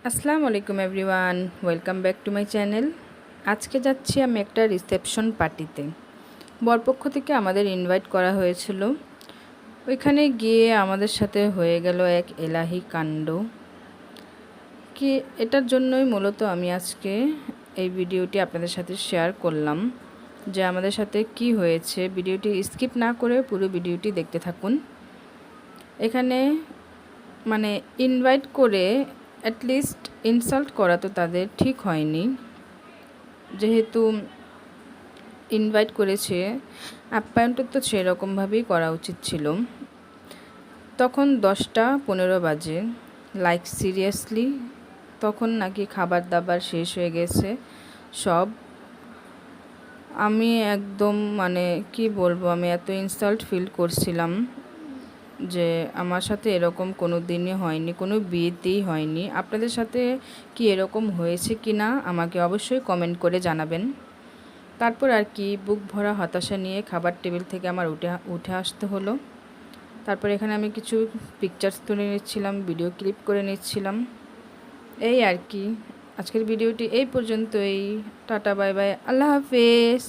আসসালামু আলাইকুম everyone, welcome back to my channel. আজকে যাচ্ছি আমি একটা রিসেপশন পার্টিতে। বরপক্ষ থেকে আমাদের ইনভাইট করা হয়েছিল। ওইখানে গিয়ে আমাদের সাথে হয়ে গেল এক এলাহি কাণ্ড। কি এটার জন্যই মূলত আমি আজকে এই ভিডিওটি আপনাদের সাথে শেয়ার করলাম যে আমাদের সাথে কি হয়েছে। ভিডিওটি স্কিপ না করে পুরো ভিডিওটি দেখতে থাকুন। এখানে মানে ইনভাইট করে অ্যাটলিস্ট ইনসাল্ট করা তো তাদের ঠিক হয়নি। যেহেতু ইনভাইট করেছে, আপ্যায়নটা তো সেরকমভাবেই করা উচিত ছিল। তখন 10টা 15 বাজে, লাইক সিরিয়াসলি তখন নাকি খাবার দাবার শেষ হয়ে গেছে সব। আমি একদম কি বলবো, আমি এত ইনসাল্ট ফিল করছিলাম যে আমার সাথে এরকম কোনো দিনই হয়নি, কোনো বিয়েতেই হয়নি। আপনাদের সাথে কি এরকম হয়েছে কি না আমাকে অবশ্যই কমেন্ট করে জানাবেন। তারপর আর কি বুক ভরা হতাশা নিয়ে খাবার টেবিল থেকে আমার উঠে আসতে হলো। তারপর এখানে আমি কিছু পিকচার্স তুলে নিচ্ছিলাম, ভিডিও ক্লিপ করে নিচ্ছিলাম। এই আর কি, আজকের ভিডিওটি এই পর্যন্তই। টাটা, বাই বাই, আল্লাহ হাফেজ।